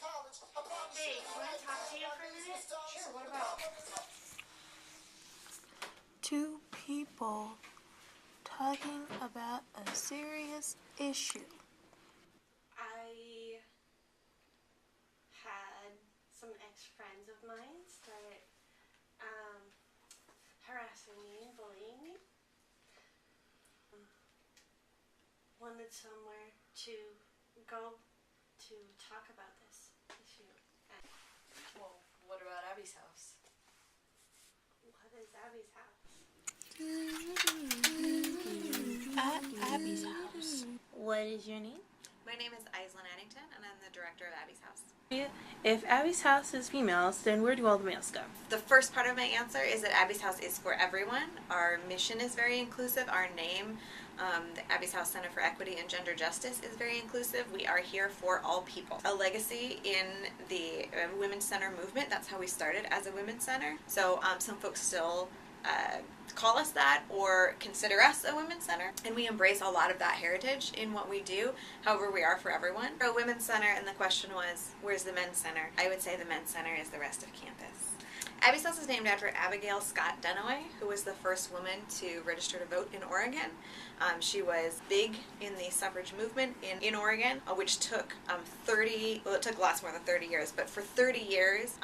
Hey, can I talk to you for a minute? Sure, what about? Two people talking about a serious issue. I had some ex-friends of mine start harassing me and bullying me. Wanted somewhere to go to talk about this issue. Well, what about Abby's house? What is Abby's house? At Abby's house. What is your name? My name is Aislinn Addington, and I'm the director of Abby's house. If Abby's house is females, then where do all the males go? The first part of my answer is that Abby's house is for everyone. Our mission is very inclusive. Our name, the Abby's House Center for Equity and Gender Justice, is very inclusive. We are here for all people. A legacy in the Women's Center movement. That's how we started, as a women's center. So some folks still call us that or consider us a women's center, and we embrace a lot of that heritage in what we do. However, we are for everyone. We're a women's center, and the question was, where's the men's center? I would say the men's center is the rest of campus. Abby's house is named after Abigail Scott Duniway, who was the first woman to register to vote in Oregon. She was big in the suffrage movement in Oregon, which took it took lots more than 30 years, but for 30 years,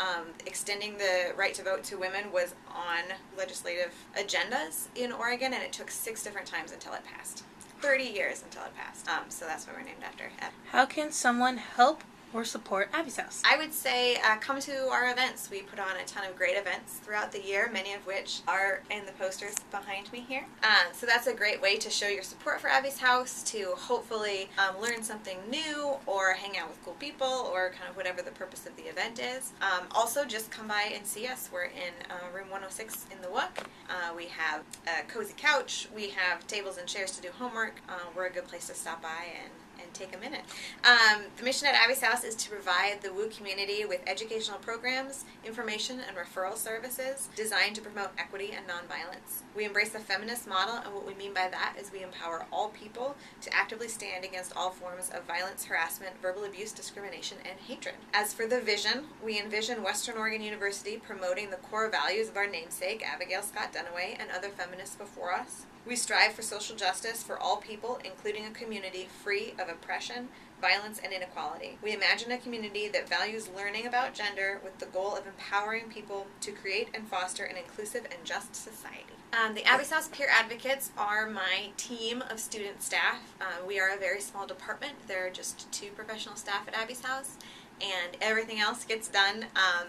extending the right to vote to women was on legislative agendas in Oregon, and it took 6 different times until it passed. 30 years until it passed. So that's what we're named after. How can someone help or support Abby's house? I would say come to our events. We put on a ton of great events throughout the year, many of which are in the posters behind me here. So that's a great way to show your support for Abby's house, to hopefully learn something new or hang out with cool people, or kind of whatever the purpose of the event is. Also, just come by and see us. We're in room 106 in the WUC. We have a cozy couch. We have tables and chairs to do homework. We're a good place to stop by and take a minute. The mission at Abby's house is to provide the WU community with educational programs, information, and referral services designed to promote equity and nonviolence. We embrace the feminist model, and what we mean by that is we empower all people to actively stand against all forms of violence, harassment, verbal abuse, discrimination, and hatred. As for the vision, we envision Western Oregon University promoting the core values of our namesake, Abigail Scott Duniway, and other feminists before us. We strive for social justice for all people, including a community free of oppression, violence, and inequality. We imagine a community that values learning about gender with the goal of empowering people to create and foster an inclusive and just society. The Abby's House Peer Advocates are my team of student staff. We are a very small department. There are just 2 professional staff at Abby's House, and everything else gets done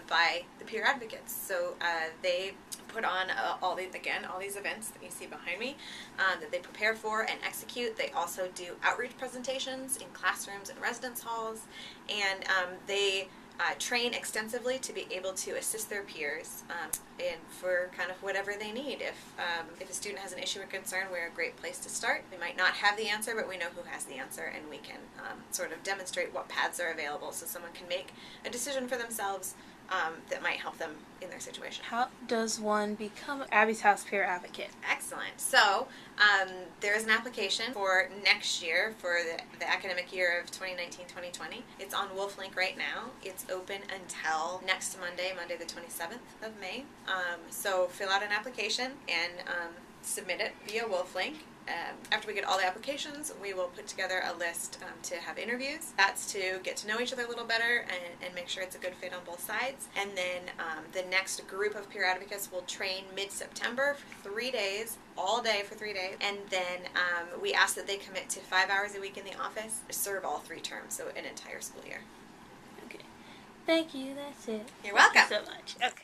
by the peer advocates. So they put on all these events that you see behind me that they prepare for and execute. They also do outreach presentations in classrooms and residence halls, and they train extensively to be able to assist their peers for kind of whatever they need. If a student has an issue or concern, we're a great place to start. We might not have the answer, but we know who has the answer, and we can sort of demonstrate what paths are available so someone can make a decision for themselves that might help them in their situation. How does one become Abby's House Peer Advocate? Excellent. So there is an application for next year, for the academic year of 2019-2020. It's on WolfLink right now. It's open until next Monday the 27th of May. So fill out an application and submit it via WolfLink. After we get all the applications, we will put together a list to have interviews. That's to get to know each other a little better and make sure it's a good fit on both sides. And then the next group of peer advocates will train mid-September for 3 days, all day for 3 days. And then we ask that they commit to 5 hours a week in the office to serve all 3 terms, so an entire school year. Okay. Thank you. That's it. You're welcome. Thank you so much. Okay.